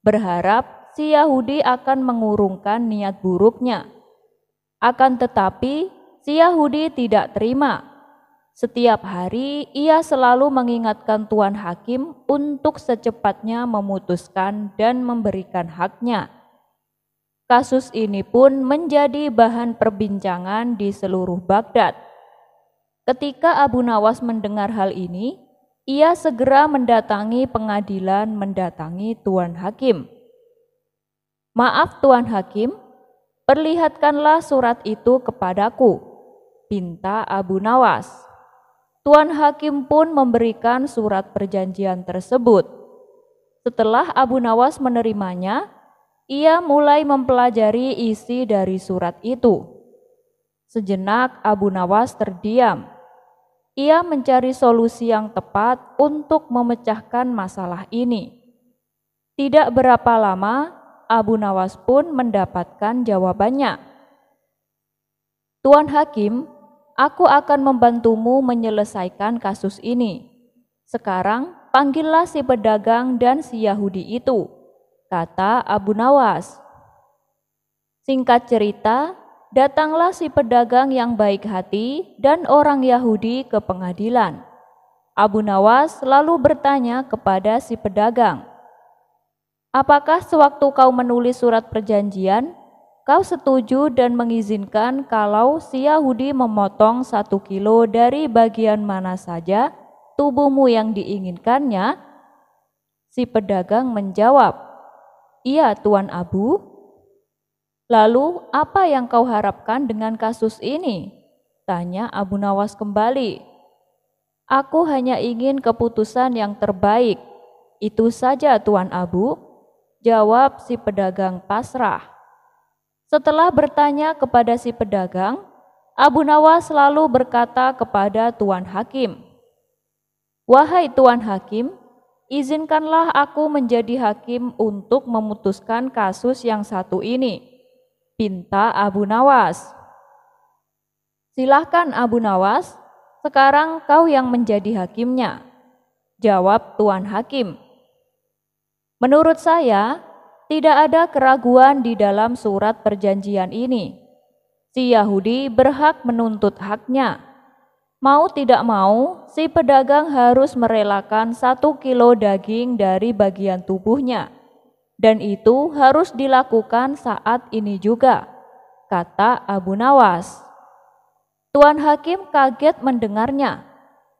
berharap si Yahudi akan mengurungkan niat buruknya. Akan tetapi, si Yahudi tidak terima. Setiap hari ia selalu mengingatkan Tuan Hakim untuk secepatnya memutuskan dan memberikan haknya. Kasus ini pun menjadi bahan perbincangan di seluruh Baghdad. Ketika Abu Nawas mendengar hal ini, ia segera mendatangi pengadilan, mendatangi Tuan Hakim. Maaf Tuan Hakim, perlihatkanlah surat itu kepadaku, pinta Abu Nawas. Tuan Hakim pun memberikan surat perjanjian tersebut. Setelah Abu Nawas menerimanya, ia mulai mempelajari isi dari surat itu. Sejenak Abu Nawas terdiam. Ia mencari solusi yang tepat untuk memecahkan masalah ini. Tidak berapa lama, Abu Nawas pun mendapatkan jawabannya. Tuan Hakim, aku akan membantumu menyelesaikan kasus ini. Sekarang panggillah si pedagang dan si Yahudi itu, kata Abu Nawas. Singkat cerita, datanglah si pedagang yang baik hati dan orang Yahudi ke pengadilan. Abu Nawas lalu bertanya kepada si pedagang, apakah sewaktu kau menulis surat perjanjian, kau setuju dan mengizinkan kalau si Yahudi memotong 1 kilo dari bagian mana saja tubuhmu yang diinginkannya? Si pedagang menjawab, iya Tuan Abu. Lalu apa yang kau harapkan dengan kasus ini? Tanya Abu Nawas kembali. Aku hanya ingin keputusan yang terbaik. Itu saja Tuan Abu, jawab si pedagang pasrah. Setelah bertanya kepada si pedagang, Abu Nawas lalu berkata kepada Tuan Hakim, wahai Tuan Hakim, izinkanlah aku menjadi hakim untuk memutuskan kasus yang satu ini, pinta Abu Nawas. Silahkan Abu Nawas, sekarang kau yang menjadi hakimnya, jawab Tuan Hakim. Menurut saya, tidak ada keraguan di dalam surat perjanjian ini. Si Yahudi berhak menuntut haknya. Mau tidak mau, si pedagang harus merelakan 1 kilo daging dari bagian tubuhnya. Dan itu harus dilakukan saat ini juga, kata Abu Nawas. Tuan Hakim kaget mendengarnya.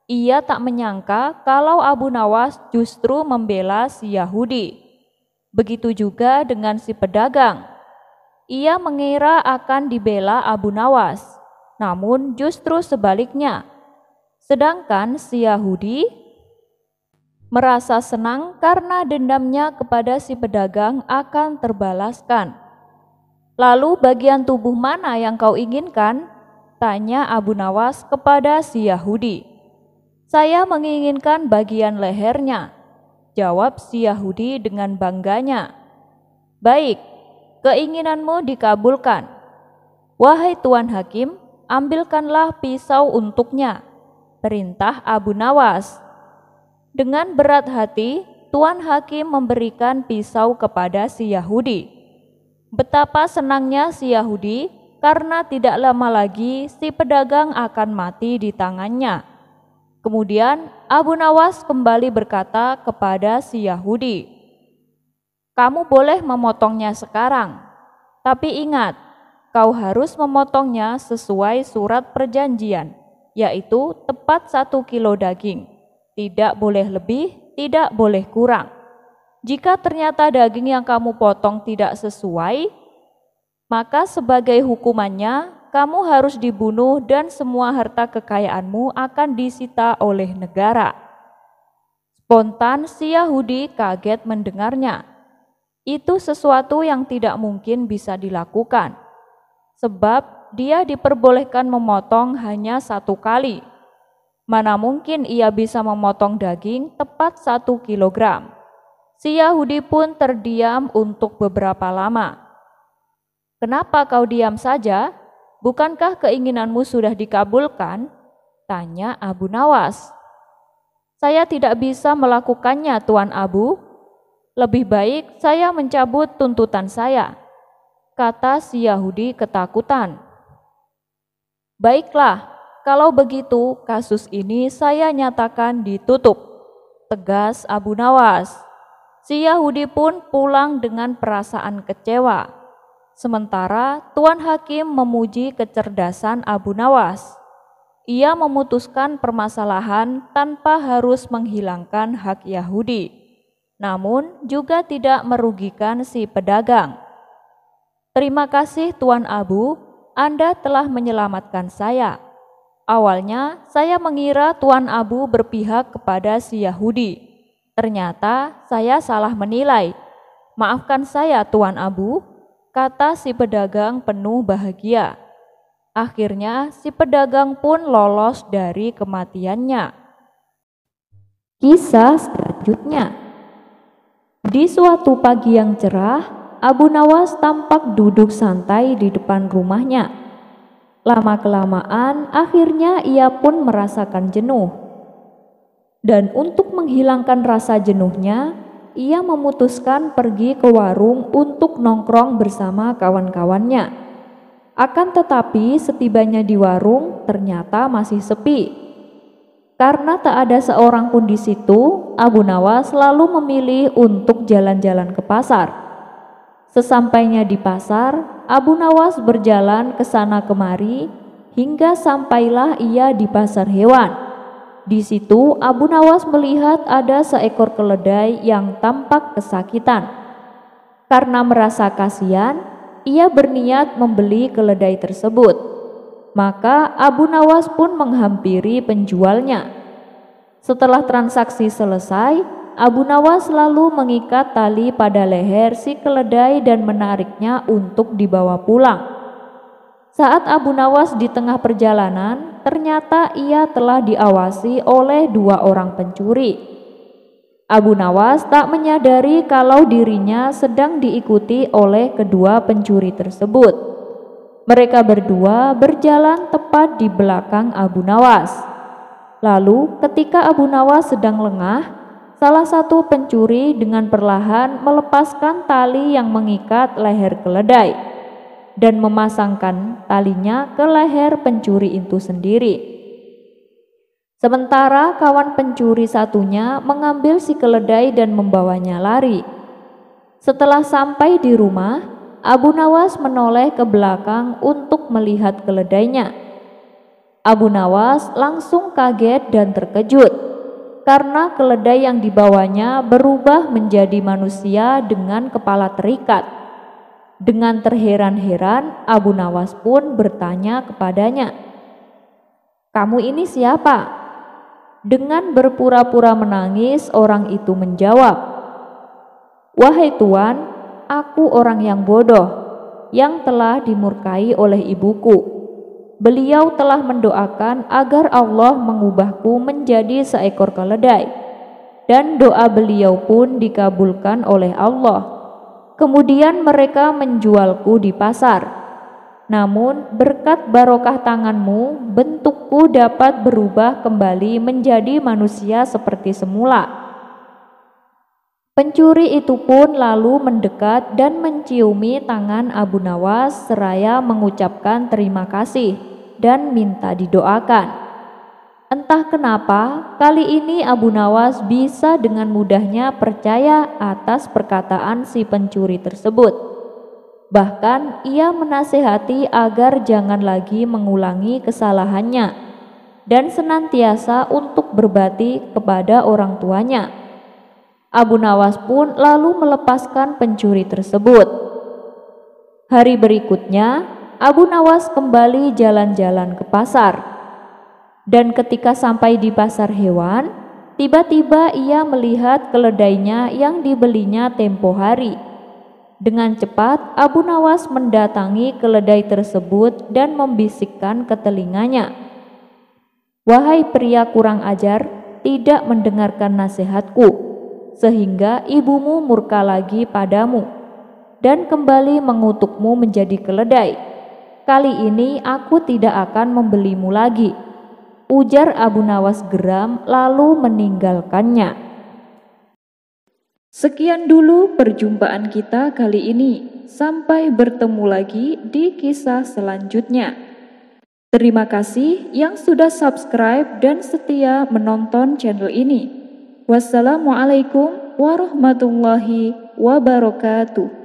Ia tak menyangka kalau Abu Nawas justru membela si Yahudi. Begitu juga dengan si pedagang. Ia mengira akan dibela Abu Nawas, namun justru sebaliknya. Sedangkan si Yahudi merasa senang karena dendamnya kepada si pedagang akan terbalaskan. Lalu bagian tubuh mana yang kau inginkan? Tanya Abu Nawas kepada si Yahudi. Saya menginginkan bagian lehernya, jawab si Yahudi dengan bangganya. Baik, keinginanmu dikabulkan. Wahai Tuan Hakim, ambilkanlah pisau untuknya, perintah Abu Nawas. Dengan berat hati, Tuan Hakim memberikan pisau kepada si Yahudi. Betapa senangnya si Yahudi karena tidak lama lagi si pedagang akan mati di tangannya. Kemudian Abu Nawas kembali berkata kepada si Yahudi, "Kamu boleh memotongnya sekarang, tapi ingat, kau harus memotongnya sesuai surat perjanjian, yaitu tepat 1 kilo daging. Tidak boleh lebih, tidak boleh kurang. Jika ternyata daging yang kamu potong tidak sesuai, maka sebagai hukumannya kamu harus dibunuh dan semua harta kekayaanmu akan disita oleh negara." Spontan si Yahudi kaget mendengarnya. Itu sesuatu yang tidak mungkin bisa dilakukan, sebab dia diperbolehkan memotong hanya 1 kali. Mana mungkin ia bisa memotong daging tepat 1 kilogram. Si Yahudi pun terdiam untuk beberapa lama. "Kenapa kau diam saja? Bukankah keinginanmu sudah dikabulkan?" tanya Abu Nawas. "Saya tidak bisa melakukannya, Tuan Abu. Lebih baik saya mencabut tuntutan saya," kata si Yahudi ketakutan. "Baiklah, kalau begitu kasus ini saya nyatakan ditutup," tegas Abu Nawas. Si Yahudi pun pulang dengan perasaan kecewa. Sementara Tuan Hakim memuji kecerdasan Abu Nawas. Ia memutuskan permasalahan tanpa harus menghilangkan hak Yahudi, namun juga tidak merugikan si pedagang. "Terima kasih Tuan Abu, Anda telah menyelamatkan saya. Awalnya saya mengira Tuan Abu berpihak kepada si Yahudi. Ternyata saya salah menilai. Maafkan saya Tuan Abu," kata si pedagang penuh bahagia. Akhirnya si pedagang pun lolos dari kematiannya. Kisah selanjutnya. Di suatu pagi yang cerah, Abu Nawas tampak duduk santai di depan rumahnya. Lama-kelamaan akhirnya ia pun merasakan jenuh. Dan untuk menghilangkan rasa jenuhnya, ia memutuskan pergi ke warung untuk nongkrong bersama kawan-kawannya. Akan tetapi setibanya di warung ternyata masih sepi. Karena tak ada seorang pun di situ, Abu Nawas lalu memilih untuk jalan-jalan ke pasar. Sesampainya di pasar, Abu Nawas berjalan ke sana kemari hingga sampailah ia di pasar hewan. Di situ Abu Nawas melihat ada seekor keledai yang tampak kesakitan. Karena merasa kasihan, ia berniat membeli keledai tersebut. Maka Abu Nawas pun menghampiri penjualnya. Setelah transaksi selesai, Abu Nawas lalu mengikat tali pada leher si keledai dan menariknya untuk dibawa pulang. Saat Abu Nawas di tengah perjalanan, ternyata ia telah diawasi oleh 2 orang pencuri. Abu Nawas tak menyadari kalau dirinya sedang diikuti oleh kedua pencuri tersebut. Mereka berdua berjalan tepat di belakang Abu Nawas. Lalu ketika Abu Nawas sedang lengah, salah satu pencuri dengan perlahan melepaskan tali yang mengikat leher keledai dan memasangkan talinya ke leher pencuri itu sendiri. Sementara kawan pencuri satunya mengambil si keledai dan membawanya lari. Setelah sampai di rumah, Abu Nawas menoleh ke belakang untuk melihat keledainya. Abu Nawas langsung kaget dan terkejut karena keledai yang dibawanya berubah menjadi manusia dengan kepala terikat. Dengan terheran-heran, Abu Nawas pun bertanya kepadanya, "Kamu ini siapa?" Dengan berpura-pura menangis, orang itu menjawab, "Wahai Tuan, aku orang yang bodoh. yang telah dimurkai oleh ibuku. Beliau telah mendoakan agar Allah mengubahku menjadi seekor keledai, dan doa beliau pun dikabulkan oleh Allah. Kemudian mereka menjualku di pasar. Namun berkat barokah tanganmu, bentukku dapat berubah kembali menjadi manusia seperti semula. Pencuri itu pun lalu mendekat dan menciumi tangan Abu Nawas seraya mengucapkan terima kasih dan minta didoakan. Entah kenapa, kali ini Abu Nawas bisa dengan mudahnya percaya atas perkataan si pencuri tersebut. Bahkan ia menasihati agar jangan lagi mengulangi kesalahannya dan senantiasa untuk berbakti kepada orang tuanya. Abu Nawas pun lalu melepaskan pencuri tersebut. Hari berikutnya, Abu Nawas kembali jalan-jalan ke pasar. Dan ketika sampai di pasar hewan, tiba-tiba ia melihat keledainya yang dibelinya tempo hari. Dengan cepat, Abu Nawas mendatangi keledai tersebut dan membisikkan ke telinganya, "Wahai pria kurang ajar, tidak mendengarkan nasihatku, sehingga ibumu murka lagi padamu dan kembali mengutukmu menjadi keledai. Kali ini aku tidak akan membelimu lagi," ujar Abu Nawas geram lalu meninggalkannya. Sekian dulu perjumpaan kita kali ini. Sampai bertemu lagi di kisah selanjutnya. Terima kasih yang sudah subscribe dan setia menonton channel ini. Wassalamualaikum warahmatullahi wabarakatuh.